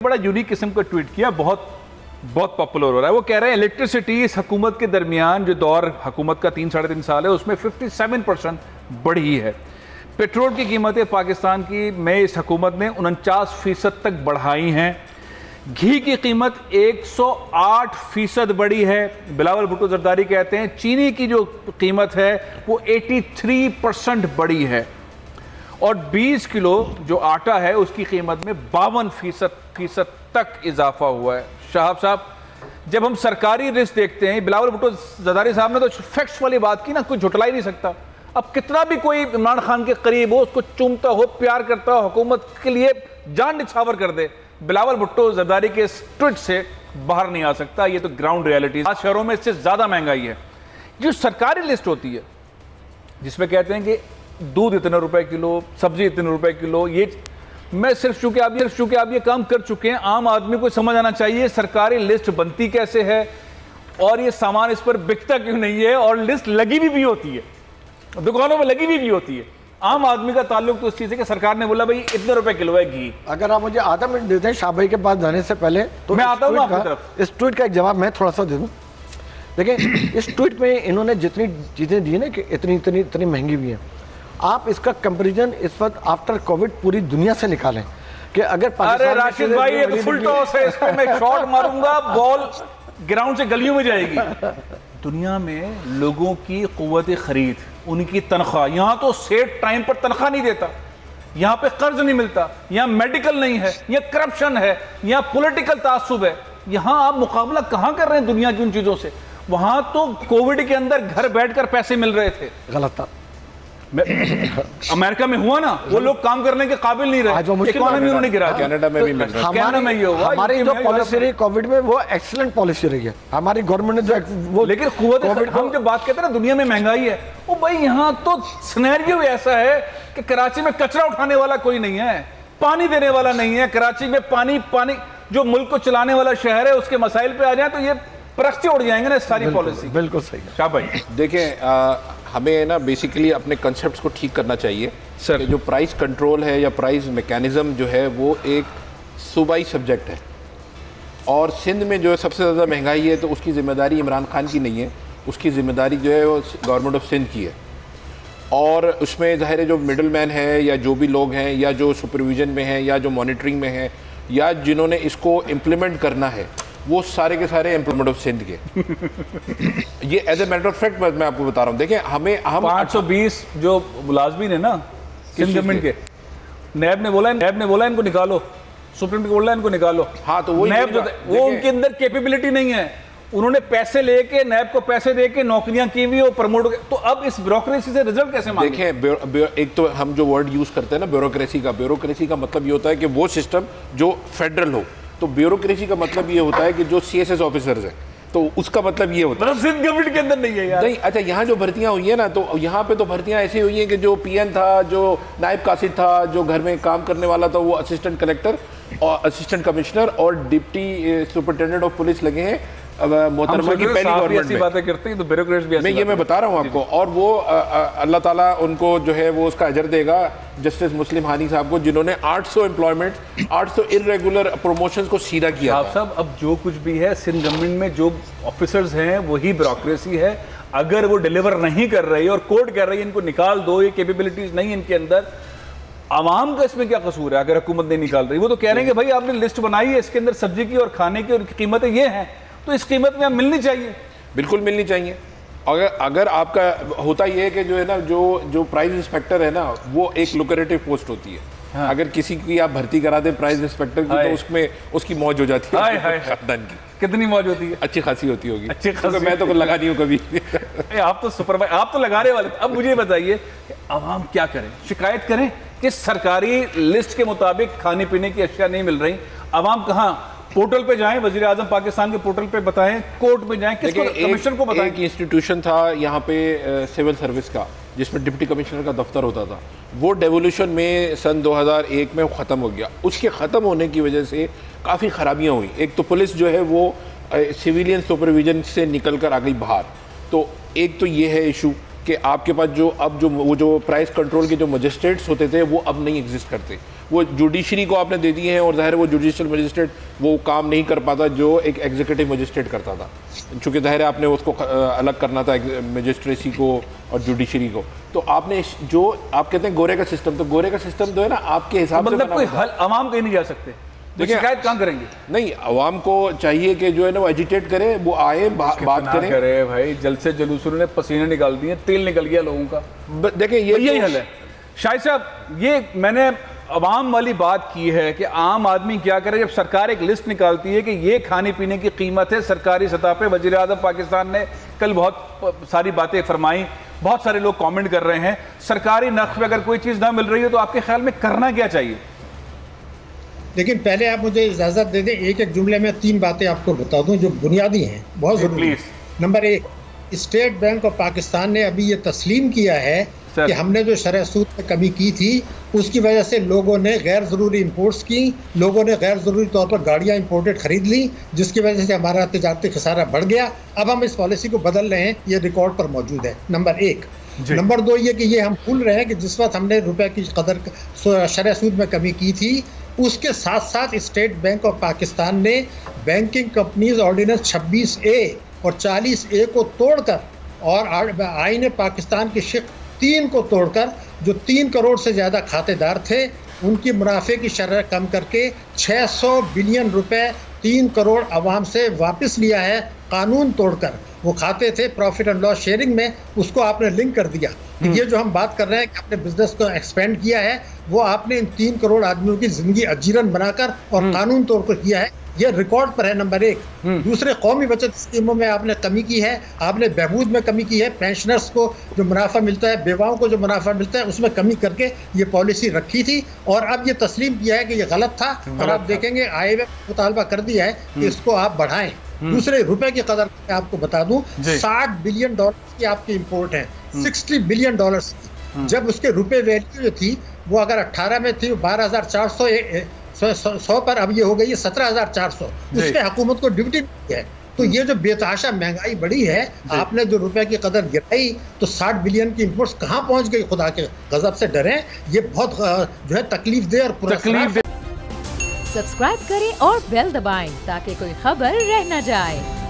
बड़ा यूनिक किस्म का ट्वीट किया, बहुत पॉपुलर हो रहा है। वो कह रहे हैं इलेक्ट्रिसिटी इस हुकूमत के दरमियान जो दौर हुकूमत का 3-3.5 साल है उसमें 57% बढ़ी है। पेट्रोल की कीमतें पाकिस्तान की में इस हुकूमत ने 49% तक बढ़ाई हैं। घी की कीमत 108% बढ़ी है। बिलावल भुट्टो जरदारी कहते हैं चीनी की जो कीमत है वो 83% बढ़ी है और 20 किलो जो आटा है उसकी कीमत में 52% तक इजाफा हुआ है। शाहब साहब, जब हम सरकारी लिस्ट देखते हैं, बिलावल भुट्टो जरदारी साहब ने तो फैक्ट्स वाली बात की ना, कोई झुटला ही नहीं सकता। अब कितना भी कोई इमरान खान के करीब हो, उसको चूमता हो, प्यार करता हो, हुकूमत के लिए जान निछावर कर दे, बिलावल भुट्टो जरदारी के ट्वीट से बाहर नहीं आ सकता। ये तो ग्राउंड रियलिटी। आज शहरों में इससे ज्यादा महंगाई है। जो सरकारी लिस्ट होती है जिसमें कहते हैं कि दूध इतने रुपए किलो, सब्जी इतने रुपए किलो, ये मैं सिर्फ चूंकि आप ये काम कर चुके हैं, आम आदमी को समझ आना चाहिए सरकारी लिस्ट बनती कैसे है और ये सामान इस पर बिकता क्यों नहीं है। और लिस्ट लगी भी होती है, दुकानों में लगी भी होती है। आम आदमी का ताल्लुक तो इस चीज है कि सरकार ने बोला भाई इतने रुपए किलो है घी। अगर आप मुझे आधा मिनट देते हैं शाह भाई के पास जाने से पहले, तो मैं आता हूं आपकी तरफ। इस ट्वीट का एक जवाब मैं थोड़ा सा दे दूं। देखिए, इस ट्वीट में इन्होंने जितनी चीजें दी ना कि इतनी महंगी भी है, आप इसका कंपैरिजन इस वक्त आफ्टर कोविड पूरी दुनिया से निकालें कि अगर अरे राशिद भाई ये तो फुल टॉस है, इसको मैं शॉट मारूंगा, बॉल ग्राउंड से गलियों में जाएगी। दुनिया में लोगों की कुव्वत खरीद, उनकी तनख्वाह, यहाँ तो सेठ टाइम पर तनख्वाह नहीं देता, यहाँ पे कर्ज नहीं मिलता, यहाँ मेडिकल नहीं है, यहाँ करप्शन है, यहाँ पॉलिटिकल तासुब है। यहाँ आप मुकाबला कहाँ कर रहे हैं दुनिया की उन चीजों से? वहां तो कोविड के अंदर घर बैठकर पैसे मिल रहे थे। गलत था। अमेरिका में हुआ ना, वो लोग काम करने के काबिल नहीं रहे, इकोनॉमी उन्होंने गिरा दिया। कनाडा में भी मिल रहा है। कनाडा में ये हुआ। हमारी जो पॉलिसी रही कोविड में वो एक्सीलेंट पॉलिसी रही है हमारी गवर्नमेंट ने जो वो। लेकिन हम जब बात करते हैं ना दुनिया में महंगाई है, वो भाई यहाँ तो सिनेरियो ऐसा है कि कराची में कचरा उठाने वाला कोई नहीं है, पानी देने वाला नहीं है। कराची में पानी जो मुल्क को चलाने वाला शहर है उसके मसाइल पे आ जाए तो ये परस्ती उड़ जाएंगे ना सारी पॉलिसी। बिल्कुल सही है शाह भाई। देखें, हमें ना बेसिकली अपने कंसेप्ट्स को ठीक करना चाहिए सर। जो प्राइस कंट्रोल है या प्राइस मैकेनिज्म जो है वो एक सूबाई सब्जेक्ट है और सिंध में जो है सबसे ज़्यादा महंगाई है तो उसकी ज़िम्मेदारी इमरान खान की नहीं है, उसकी ज़िम्मेदारी जो है वो गवर्नमेंट ऑफ सिंध की है। और उसमें ज़ाहिर है जो मिडल मैन है या जो भी लोग हैं या जो सुपरविजन में हैं या जो मॉनिटरिंग में हैं या जिन्होंने इसको इम्प्लीमेंट करना है, वो सारे के सारे एम्प्लॉयमेंट ऑफ सिंध के। ये as a matter of fact मैं आपको बता रहा हूँ। देखें, हम 520 जो मुलाजमीन है ना सिंध गवर्नमेंट के, नैब ने बोला इनको निकालो, सुप्रीम कोर्ट बोला इनको निकालो। हाँ, तो वो नैब वो उनके अंदर कैपेबिलिटी नहीं है, उन्होंने पैसे लेके नैब को पैसे देके नौकरियां की हुई और प्रमोट। तो अब इस ब्यूरोक्रेसी से रिजल्ट कैसे मांगे? देखें, एक तो हम जो वर्ड यूज करते हैं ना ब्यूरोक्रेसी का मतलब ये होता है कि वो सिस्टम जो फेडरल हो। तो ब्यूरोक्रेसी का मतलब ये होता है कि जो सीएसएस ऑफिसर्स हैं, तो उसका मतलब ये होता है मतलब सिंध गवर्नमेंट के अंदर नहीं है यार। नहीं, अच्छा, यहाँ जो भर्तियाँ हुई है ना, तो यहाँ पे तो भर्तियाँ ऐसी हुई हैं कि जो पीएन था, जो नायब कासिद था, जो घर में काम करने वाला था, वो असिस्टेंट कलेक्टर और असिस्टेंट कमिश्नर और डिप्टी सुपरिटेंडेंट ऑफ पुलिस लगे हैं मोहतरमा की पहली गवर्नमेंट में। बातें करते हैं तो ब्यूरोक्रेट्स भी मैं बता रहा हूँ आपको। और वो अल्लाह ताला उनको जो है वो उसका अजर देगा जस्टिस मुस्लिम हानी साहब को, जिन्होंने 800 एम्प्लॉयमेंट 800 इरेगुलर प्रमोशंस को सीधा किया। आप सब अब जो कुछ भी है सिंध गवर्नमेंट में जो ऑफिसर्स हैं वही ब्यूरोक्रेसी है। अगर वो डिलीवर नहीं कर रही और कोर्ट कह रही है इनको निकाल दो, ये कैपेबिलिटीज नहीं इनके अंदर, आवाम का इसमें क्या कसूर है अगर हुकूमत नहीं निकाल रही? वो तो कह रहे हैं कि भाई आपने लिस्ट बनाई है, इसके अंदर सब्जी की और खाने की और कीमतें ये हैं, तो इस कीमत में आप मिलनी चाहिए। बिल्कुल मिलनी चाहिए। अगर आपका होता ये है कि जो है ना जो प्राइस इंस्पेक्टर है ना, वो एक लुक्रेटिव पोस्ट होती है। हाँ। अगर किसी की आप भर्ती करा दें प्राइस इंस्पेक्टर की, तो उसमें उसकी मौज हो जाती है खानदान की। कितनी मौज होती है? अच्छी खासी होती होगी। अच्छी खासी। मैं तो लगा नहीं हूँ कभी। आप तो सुपरवाइजर, आप तो लगा रहे वाले। अब मुझे बताइए आवाम क्या करें? शिकायत करें कि सरकारी लिस्ट के मुताबिक खाने पीने की अशिया नहीं मिल रही। आवाम कहाँ? पोर्टल पे जाएं, वजीर आजम पाकिस्तान के पोर्टल पे बताएं, कोर्ट में जाएं, किसको? कमिश्नर को बताएं। एक इंस्टीट्यूशन था यहाँ पे सिविल सर्विस का जिसमें डिप्टी कमिश्नर का दफ्तर होता था, वो डेवोल्यूशन में सन 2001 में ख़त्म हो गया। उसके ख़त्म होने की वजह से काफ़ी ख़राबियाँ हुई। एक तो पुलिस जो है वो सिविलियन सुपरविजन से निकल कर आ गई बाहर। तो एक तो ये है इशू कि आपके पास वो जो प्राइस कंट्रोल के जो मजिस्ट्रेट्स होते थे वो अब नहीं एग्जिस्ट करते। वो जुडिशरी को आपने दे दिए हैं, और ज़ाहिर वो जुडिशल मजिस्ट्रेट वो काम नहीं कर पाता जो एक एग्जीक्यूटिव मजिस्ट्रेट करता था, चूँकि ज़ाहिर आपने उसको अलग करना था मजिस्ट्रेसी को और जुडिशरी को। तो आपने जो आप कहते हैं गोरे का सिस्टम, तो गोरे का सिस्टम तो है ना आपके हिसाब से मतलब कोई हल आवाम कहीं नहीं जा सकते, देखिए शिकायत कहाँ करेंगे? नहीं, अवाम को चाहिए कि जो है ना वो एजिटेट करे, वो आए बात करे भाई। जल्द से जुलूस ने पसीने निकाल दिए, तेल निकल गया लोगों का। देखिए यही हल है शाहिद साहब। ये मैंने अवाम वाली बात की है कि आम आदमी क्या करे जब सरकार एक लिस्ट निकालती है कि ये खाने पीने की कीमत है सरकारी सतह पे। वज़ीर आज़म पाकिस्तान ने कल बहुत सारी बातें फरमाई, बहुत सारे लोग कमेंट कर रहे हैं। सरकारी नक्श पे अगर कोई चीज़ ना मिल रही हो तो आपके ख्याल में करना क्या चाहिए? लेकिन पहले आप मुझे इजाज़त दे दें, एक एक जुमले में 3 बातें आपको बता दूं जो बुनियादी हैं, बहुत ज़रूरी है। Number 1, state bank of Pakistan ने अभी ये तस्लीम किया है कि हमने जो शरह सूद में कमी की थी उसकी वजह से लोगों ने गैर ज़रूरी इंपोर्ट्स की, लोगों ने गैर ज़रूरी तौर पर गाड़ियाँ इंपोर्टेड ख़रीद ली, जिसकी वजह से हमारा तिजारती खसारा बढ़ गया। अब हम इस पॉलिसी को बदल रहे हैं, ये रिकॉर्ड पर मौजूद है, नंबर 1। नंबर 2 ये कि ये हम भूल रहे हैं कि जिस वक्त हमने रुपए की कदर शरह सूद में कमी की थी, उसके साथ साथ स्टेट बैंक ऑफ पाकिस्तान ने बैंकिंग कंपनीज ऑर्डिनेंस 26A और 40A को तोड़कर और आईन पाकिस्तान की शिक 3 को तोड़कर जो 3 करोड़ से ज़्यादा खातेदार थे उनकी मुनाफे की शरह कम करके 600 बिलियन रुपए 3 करोड़ आवाम से वापस लिया है। कानून तोड़कर वो खाते थे प्रॉफिट एंड लॉस शेयरिंग में, उसको आपने लिंक कर दिया। ये जो हम बात कर रहे हैं कि आपने बिजनेस को एक्सपेंड किया है, वो आपने इन 3 करोड़ आदमियों की जिंदगी अजीरन बनाकर और कानून तोड़कर किया है। ये रिकॉर्ड पर है, नंबर 1। दूसरे, कौमी बचत स्कीमों में आपने कमी की है, आपने बहबूद में कमी की है, पेंशनर्स को जो मुनाफा मिलता है, बेवाओं को जो मुनाफा मिलता है, उसमें कमी करके ये पॉलिसी रखी थी और अब ये तस्लीम किया है कि ये गलत था और आप देखेंगे IMF मुतालबा कर दिया है कि इसको आप बढ़ाएं। दूसरे, रुपए की कदर मैं आपको बता दूं, $60 बिलियन की आपकी इंपोर्ट है, $60 बिलियन की। जब उसके रुपए वैल्यू जो थी वो अगर 18 में थी 12,400 पर, अब ये हो गई है 17,400। उसपे हुकूमत को ड्यूटी है। तो ये जो बेतहाशा महंगाई बढ़ी है, आपने जो रुपए की कदर गिराई तो 60 बिलियन की इंपोर्ट्स कहाँ पहुंच गई? खुदा के गजब से डरें, ये बहुत जो है तकलीफ दे और सब्सक्राइब करें और बेल दबाएं ताकि कोई खबर रह न जाए।